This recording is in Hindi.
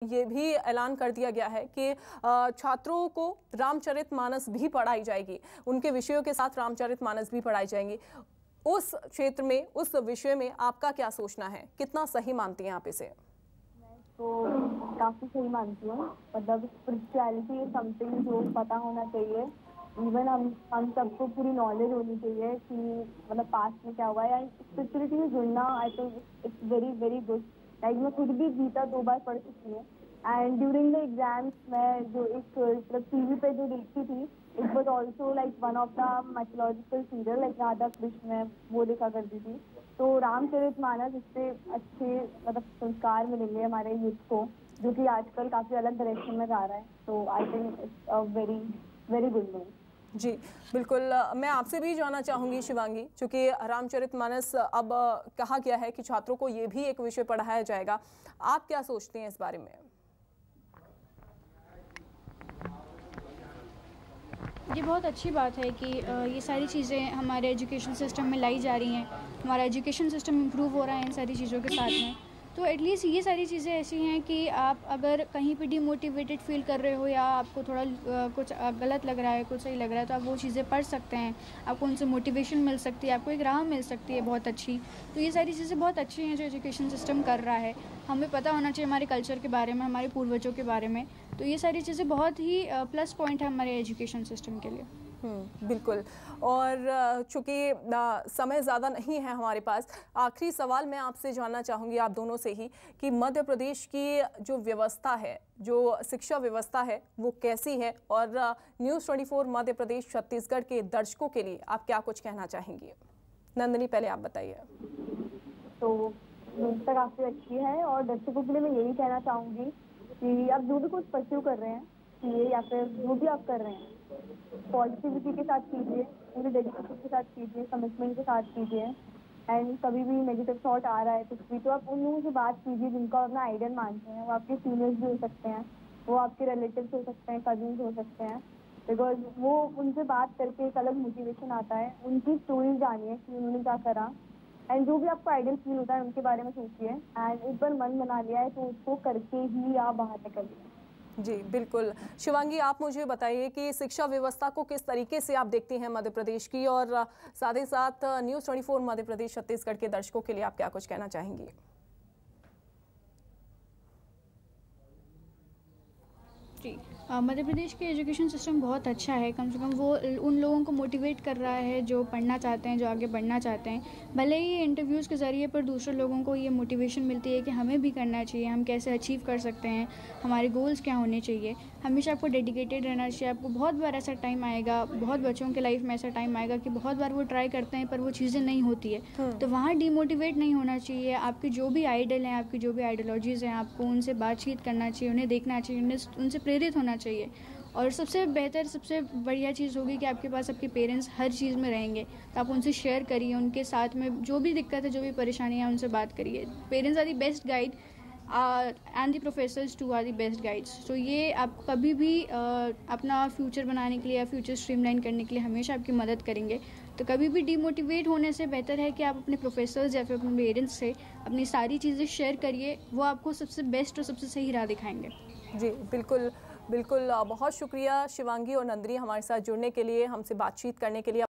ये भी ऐलान कर दिया गया है कि छात्रों को रामचरितमानस भी पढ़ाई जाएगी, उनके विषयों के साथ रामचरितमानस भी पढ़ाई जाएंगी। उस क्षेत्र में, उस विषय में आपका क्या सोचना है, कितना सही मानती हैं आप इसे? तो काफ़ी सही मानती हूँ। मतलब स्पिरिचुअलिटी इज समथिंग जो पता होना चाहिए। इवन हम सबको पूरी नॉलेज होनी चाहिए कि मतलब पास्ट में क्या हुआ है। स्पिरिचुअलिटी में जुड़ना आई think it's very very good. Like मैं खुद भी गीता 2 बार पढ़ चुकी हूँ। एंड ड्यूरिंग द एग्जाम्स मैं जो एक मतलब टीवी पे जो देखती थी, it was also like one of the mythological serial, like Radha Krishna, वो देखा करती थी। तो रामचरितमानस, इससे अच्छे मतलब संस्कार मिलेंगे हमारे यूथ को, जो कि आजकल काफ़ी अलग डायरेक्शन में जा रहा है। तो I think it's a very very good news. जी बिल्कुल। मैं आपसे भी जानना चाहूँगी शिवांगी, चूँकि रामचरितमानस अब कहा गया है कि छात्रों को ये भी एक विषय पढ़ाया जाएगा, आप क्या सोचते हैं इस बारे में? ये बहुत अच्छी बात है कि ये सारी चीज़ें हमारे एजुकेशन सिस्टम में लाई जा रही हैं। हमारा एजुकेशन सिस्टम इम्प्रूव हो रहा है इन सारी चीज़ों के साथ में। तो एटलीस्ट ये सारी चीज़ें ऐसी हैं कि आप अगर कहीं पे डिमोटिवेटेड फील कर रहे हो या आपको थोड़ा कुछ गलत लग रहा है, कुछ सही लग रहा है, तो आप वो चीज़ें पढ़ सकते हैं। आपको उनसे मोटिवेशन मिल सकती है, आपको एक राह मिल सकती है बहुत अच्छी। तो ये सारी चीज़ें बहुत अच्छी हैं जो एजुकेशन सिस्टम कर रहा है। हमें पता होना चाहिए हमारे कल्चर के बारे में, हमारे पूर्वजों के बारे में। तो ये सारी चीज़ें बहुत ही प्लस पॉइंट है हमारे एजुकेशन सिस्टम के लिए। बिल्कुल। और चूँकि समय ज़्यादा नहीं है हमारे पास, आखिरी सवाल मैं आपसे जानना चाहूँगी आप दोनों से ही कि मध्य प्रदेश की जो व्यवस्था है, जो शिक्षा व्यवस्था है, वो कैसी है, और न्यूज़ 24 मध्य प्रदेश छत्तीसगढ़ के दर्शकों के लिए आप क्या कुछ कहना चाहेंगी? नंदिनी, पहले आप बताइए। तो व्यवस्था काफ़ी अच्छी है और दर्शकों के लिए मैं यही कहना चाहूँगी कि आप जो भी कुछ परस्यू कर रहे हैं, ये या फिर जो भी आप कर रहे हैं, पॉजिटिविटी के साथ कीजिए, पूरे डेडिकेशन के साथ कीजिए, कमिटमेंट के साथ कीजिए। एंड कभी भी नेगेटिव थॉट आ रहा है कुछ भी, तो आप उन लोगों से बात कीजिए जिनको आप अपना आइडल मानते हैं। वो आपके सीनियर्स भी हो सकते हैं, वो आपके रिलेटिव्स हो सकते हैं, कजिन्स हो सकते हैं। बिकॉज वो उनसे बात करके एक अलग मोटिवेशन आता है। उनकी स्टोरी जानिए कि उन्होंने क्या करा। एंड जो भी आपको आइडल फील होता है उनके बारे में सोचिए। एंड एक बार मन बना लिया है तो उसको करके ही आप बाहर निकलिए। जी बिल्कुल। शिवांगी, आप मुझे बताइए कि शिक्षा व्यवस्था को किस तरीके से आप देखती हैं मध्य प्रदेश की, और साथ ही साथ न्यूज़ 24 मध्य प्रदेश छत्तीसगढ़ के दर्शकों के लिए आप क्या कुछ कहना चाहेंगी? जी, मध्य प्रदेश के एजुकेशन सिस्टम बहुत अच्छा है। कम से कम वो उन लोगों को मोटिवेट कर रहा है जो पढ़ना चाहते हैं, जो आगे बढ़ना चाहते हैं। भले ही इंटरव्यूज़ के ज़रिए पर दूसरे लोगों को ये मोटिवेशन मिलती है कि हमें भी करना चाहिए, हम कैसे अचीव कर सकते हैं, हमारे गोल्स क्या होने चाहिए। हमेशा आपको डेडिकेटेड रहना चाहिए। आपको बहुत बार ऐसा टाइम आएगा, बहुत बच्चों के लाइफ में ऐसा टाइम आएगा कि बहुत बार वो ट्राई करते हैं पर वो चीज़ें नहीं होती है। तो वहाँ डिमोटिवेट नहीं होना चाहिए। आपके जो भी आइडल हैं, आपकी जो भी आइडियोलॉजीज़ हैं, आपको उनसे बातचीत करना चाहिए, उन्हें देखना चाहिए, उनसे प्रेरित होना चाहिए। और सबसे बेहतर, सबसे बढ़िया चीज़ होगी कि आपके पास आपके पेरेंट्स हर चीज़ में रहेंगे, तो आप उनसे शेयर करिए, उनके साथ में जो भी दिक्कत है, जो भी परेशानियाँ हैं, उनसे बात करिए। Parents are the best guide and the professors too are the best guides. तो ये आपको कभी भी अपना फ्यूचर बनाने के लिए या फ्यूचर स्ट्रीमलाइन करने के लिए हमेशा आपकी मदद करेंगे। तो कभी भी डिमोटिवेट होने से बेहतर है कि आप अपने प्रोफेसर्स या फिर अपने पेरेंट्स से अपनी सारी चीज़ें शेयर करिए। वो आपको सबसे बेस्ट और सबसे सही राह दिखाएंगे। जी बिल्कुल बिल्कुल। बहुत शुक्रिया शिवांगी और नंदिनी हमारे साथ जुड़ने के लिए, हमसे बातचीत करने के लिए।